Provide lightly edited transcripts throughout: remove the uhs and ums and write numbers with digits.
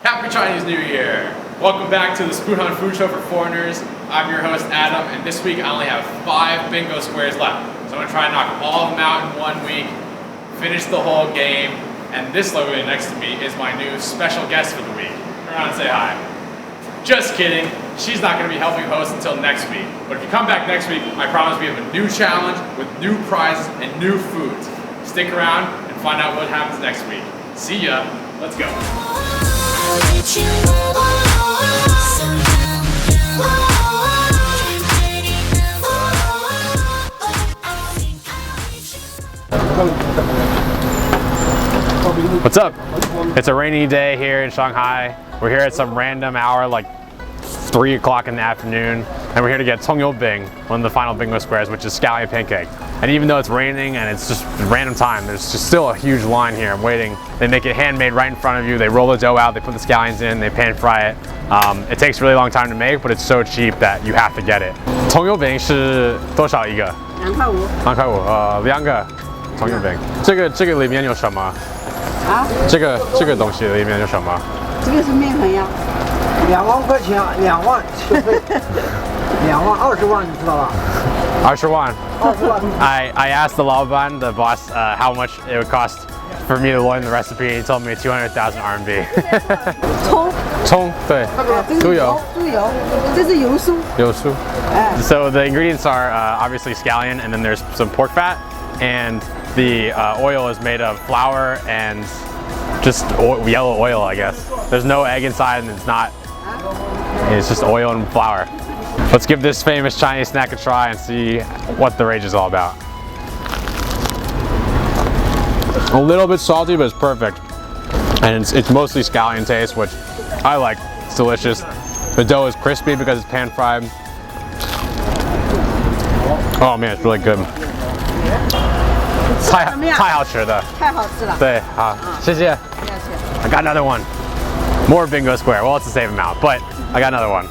Happy Chinese New Year! Welcome back to the Spoonhunt food show for foreigners. I'm your host Adam, and this week I only have 5 bingo squares left. So I'm going to try and knock all of them out in 1 week, finish the whole game, and this logo next to me is my new special guest for the week. Turn around and say hi. Just kidding, she's not going to be helping host until next week. But if you come back next week, I promise we have a new challenge with new prizes and new foods. Stick around and find out what happens next week. See ya, let's go. What's up? It's a rainy day here in Shanghai. We're here at some random hour, like 3 o'clock in the afternoon, and we're here to get Bing, one of the final bingo squares, which is Scallion Pancake. And even though it's raining and it's just random time, there's just still a huge line here. I'm waiting. They make it handmade right in front of you. They roll the dough out, they put the scallions in, they pan fry it. It takes a really long time to make, but it's so cheap that you have to get it. Bing 是多少一个？2块5。2块5，2个Bing。这个里面有什么？啊？这个东西里面有什么？这个是面粉呀。2万块钱，2万收费，2万20万，你知道吧？20万。20万。I asked the 老板, the boss, how much it would cost for me to learn the recipe. He told me 200,000 RMB. 葱，对，猪油，这是油酥。油酥。So the ingredients are obviously scallion, and then there's some pork fat, and the oil is made of flour and just yellow oil, I guess. There's no egg inside, and it's just oil and flour. Let's give this famous Chinese snack a try and see what the rage is all about. A little bit salty, but it's perfect. And it's mostly scallion taste, which I like. It's delicious. The dough is crispy because it's pan fried. Oh man, it's really good. 太好吃了。太好吃了。对，好，谢谢。I got another one. More bingo square. Well, it's the same amount, but I got another one.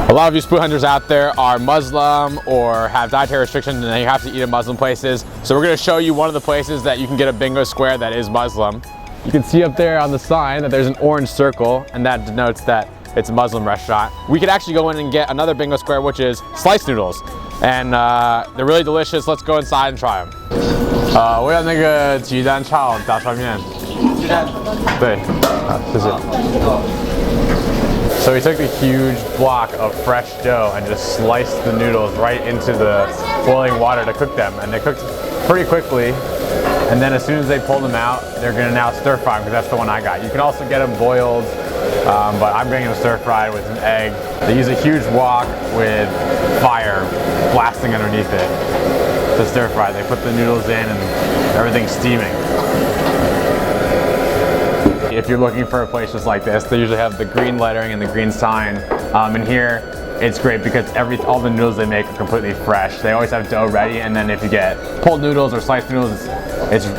A lot of you spoon hunters out there are Muslim or have dietary restrictions and you have to eat in Muslim places. So we're going to show you one of the places that you can get a bingo square that is Muslim. You can see up there on the sign that there's an orange circle, and that denotes that it's a Muslim restaurant. We could actually go in and get another bingo square, which is sliced noodles. And they're really delicious. Let's go inside and try them. 我要那个鸡蛋炒大炒面。鸡蛋。对，谢谢。So we took a huge block of fresh dough and just sliced the noodles right into the boiling water to cook them. And they cooked pretty quickly. And then as soon as they pull them out, they're gonna now stir fry them, because that's the one I got. You can also get them boiled, but I'm bringing them stir fried with an egg. They use a huge wok with fire blasting underneath it to stir fry. They put the noodles in and everything's steaming. If you're looking for a place just like this, they usually have the green lettering and the green sign. And here, it's great because all the noodles they make are completely fresh. They always have dough ready, and then if you get pulled noodles or sliced noodles,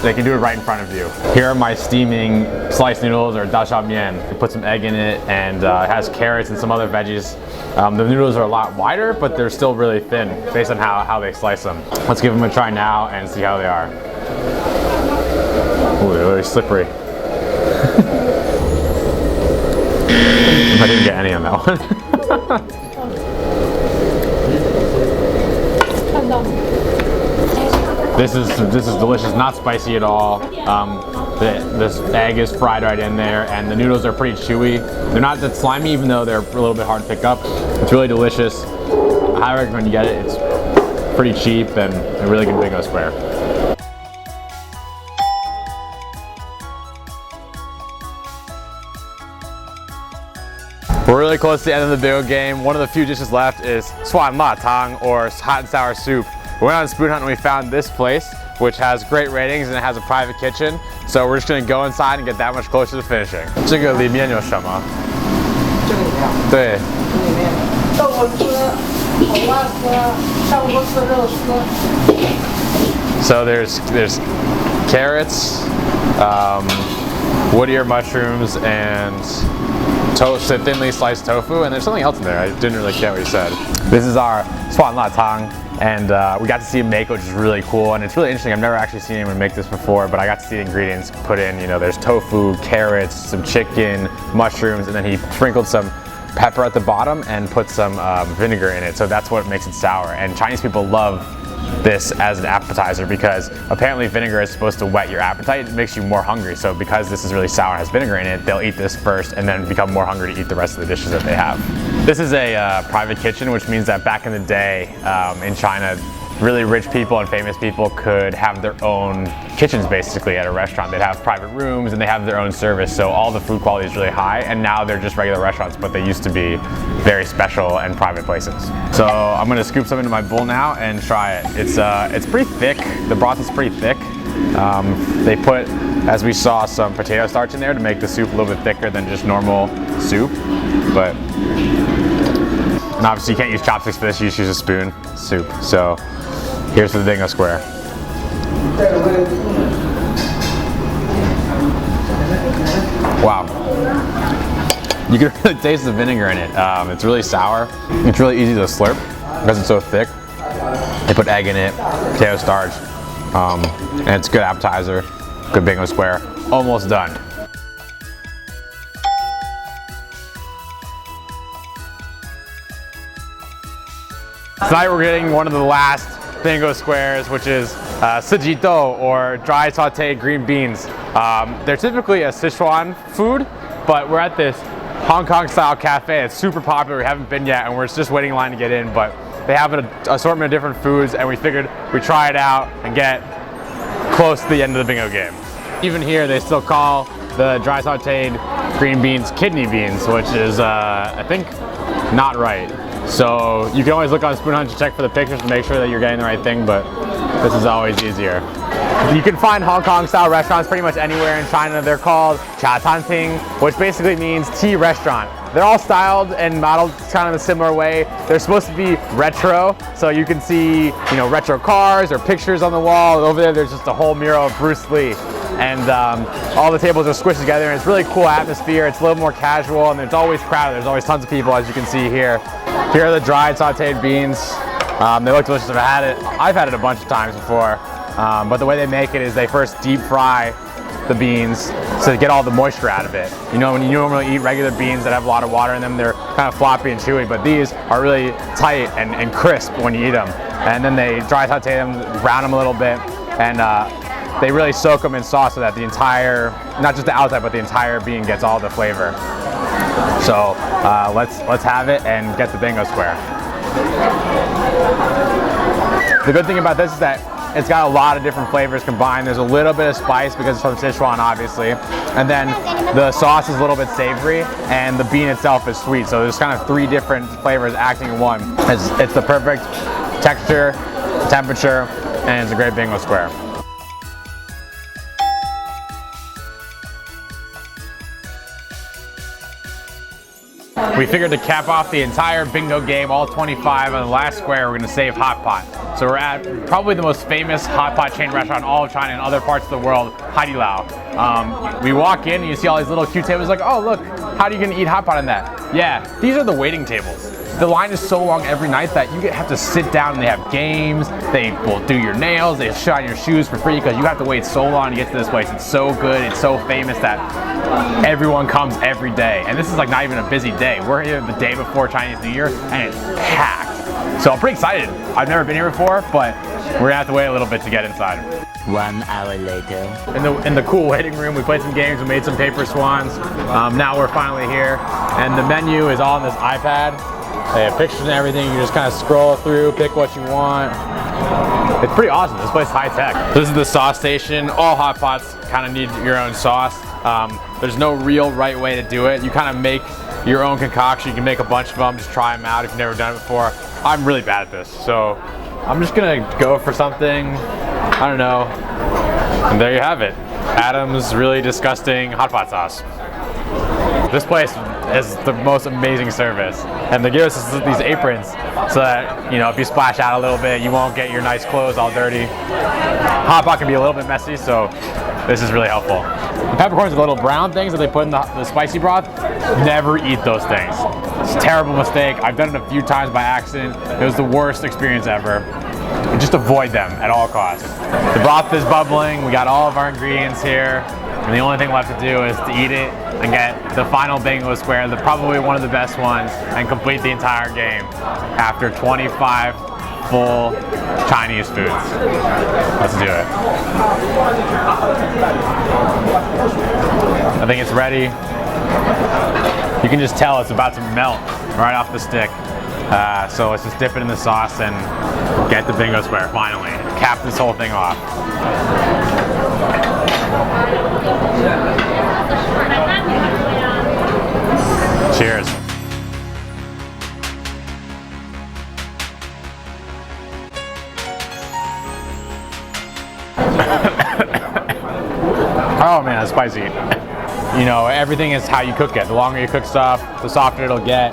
they can do it right in front of you. Here are my steaming sliced noodles, or da shao mian. They put some egg in it, and it has carrots and some other veggies. The noodles are a lot wider, but they're still really thin based on how they slice them. Let's give them a try now and see how they are. Ooh, they're really slippery. I didn't get any on that one. This is delicious, not spicy at all. This egg is fried right in there, and the noodles are pretty chewy. They're not that slimy, even though they're a little bit hard to pick up. It's really delicious. I highly recommend you get it. It's pretty cheap and a really good bingo square. We're really close to the end of the bingo game. One of the few dishes left is suan ma tang, or hot and sour soup. We went on Spoonhunt and we found this place, which has great ratings and it has a private kitchen. So we're just gonna go inside and get that much closer to finishing. 这个里面有什么？这个里面。对。这里面豆腐丝、黄瓜丝、香菇丝、肉丝。So there's carrots, wood ear mushrooms, and thinly sliced tofu, and there's something else in there. I didn't really get what you said. This is our suan la tang, and we got to see him make it, which is really cool. And it's really interesting. I've never actually seen anyone make this before, but I got to see the ingredients put in. You know, there's tofu, carrots, some chicken, mushrooms, and then he sprinkled some pepper at the bottom and put some vinegar in it. So that's what makes it sour. And Chinese people love this as an appetizer because apparently vinegar is supposed to whet your appetite. It makes you more hungry. So because this is really sour and has vinegar in it, they'll eat this first and then become more hungry to eat the rest of the dishes that they have. This is a private kitchen, which means that back in the day in China, really rich people and famous people could have their own kitchens basically at a restaurant. They'd have private rooms and they have their own service, so all the food quality is really high, and now they're just regular restaurants, but they used to be very special and private places. So I'm gonna scoop some into my bowl now and try it. It's pretty thick. The broth is pretty thick. They put, as we saw, some potato starch in there to make the soup a little bit thicker than just normal soup, but and obviously you can't use chopsticks for this, you just use a spoon soup. So here's the dingo square. Wow. You can really taste the vinegar in it. It's really sour. It's really easy to slurp because it's so thick. They put egg in it, potato starch, and it's a good appetizer, good bingo square. Almost done. Tonight we're getting one of the last bingo squares, which is Tsujido, or dry sauteed green beans. They're typically a Sichuan food, but we're at this Hong Kong style cafe. It's super popular. We haven't been yet and we're just waiting in line to get in, but they have an assortment of different foods and we figured we'd try it out and get close to the end of the bingo game. Even here they still call the dry sauteed green beans kidney beans, which is I think not right. So you can always look on Spoonhunt to check for the pictures to make sure that you're getting the right thing, but this is always easier. You can find Hong Kong style restaurants pretty much anywhere in China. They're called cha tanting, which basically means tea restaurant. They're all styled and modeled kind of a similar way. They're supposed to be retro, so you can see, you know, retro cars or pictures on the wall. Over there, there's just a whole mural of Bruce Lee. And all the tables are squished together, and it's really cool atmosphere. It's a little more casual, and it's always crowded. There's always tons of people, as you can see here. Here are the dried sauteed beans. They look delicious. I've had it a bunch of times before, but the way they make it is they first deep fry the beans to get all the moisture out of it. You know, when you normally eat regular beans that have a lot of water in them, they're kind of floppy and chewy, but these are really tight and crisp when you eat them. And then they dry saute them, brown them a little bit, and they really soak them in sauce so that the entire, not just the outside, but the entire bean gets all the flavor. So let's have it and get the bingo square. The good thing about this is that it's got a lot of different flavors combined. There's a little bit of spice because it's from Sichuan, obviously. And then the sauce is a little bit savory and the bean itself is sweet. So there's kind of 3 different flavors acting in one. It's the perfect texture, temperature, and it's a great bingo square. We figured to cap off the entire bingo game, all 25, on the last square, we're going to save Hot Pot. So we're at probably the most famous hot pot chain restaurant in all of China and other parts of the world, Haidilao. We walk in and you see all these little cute tables, like, oh look, how are you going to eat hot pot in that? Yeah, these are the waiting tables. The line is so long every night that you have to sit down and they have games, they will do your nails, they shine your shoes for free because you have to wait so long to get to this place. It's so good, it's so famous that everyone comes every day. And this is like not even a busy day. We're here the day before Chinese New Year and it's packed. So I'm pretty excited. I've never been here before, but we're gonna have to wait a little bit to get inside. 1 hour later. In the cool waiting room, we played some games, we made some paper swans. Now we're finally here, and the menu is all on this iPad. They have pictures and everything. You just kind of scroll through, pick what you want. It's pretty awesome. This place is high tech. This is the sauce station. All hot pots kind of need your own sauce. There's no real right way to do it. You kind of make your own concoction. You can make a bunch of them, just try them out if you've never done it before. I'm really bad at this, so I'm just gonna go for something, I don't know. And there you have it. Adam's really disgusting hot pot sauce. This place is the most amazing service. And they give us these aprons so that, you know, if you splash out a little bit, you won't get your nice clothes all dirty. Hot pot can be a little bit messy, so this is really helpful. The peppercorns are the little brown things that they put in the spicy broth. Never eat those things. It's a terrible mistake. I've done it a few times by accident. It was the worst experience ever. just avoid them at all costs. The broth is bubbling, we got all of our ingredients here, and the only thing left to do is to eat it and get the final bingo square, probably one of the best ones, and complete the entire game after 25 full Chinese foods. Let's do it. I think it's ready. You can just tell it's about to melt right off the stick. So let's just dip it in the sauce and get the bingo square finally. Cap this whole thing off. Cheers. Oh man, that's spicy. You know, everything is how you cook it. The longer you cook stuff, the softer it'll get.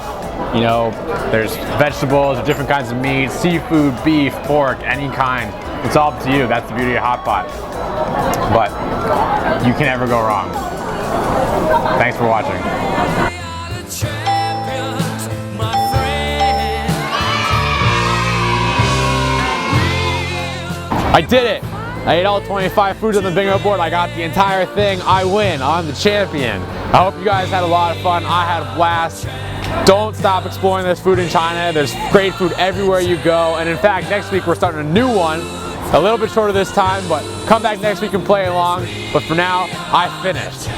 You know, there's vegetables, different kinds of meat, seafood, beef, pork, any kind. It's all up to you. That's the beauty of hot pot. But you can never go wrong. Thanks for watching. I did it! I ate all 25 foods on the bingo board. I got the entire thing. I win. I'm the champion. I hope you guys had a lot of fun. I had a blast. Don't stop exploring this food in China. There's great food everywhere you go. And in fact, next week we're starting a new one. A little bit shorter this time, but come back next week and play along. But for now, I finished.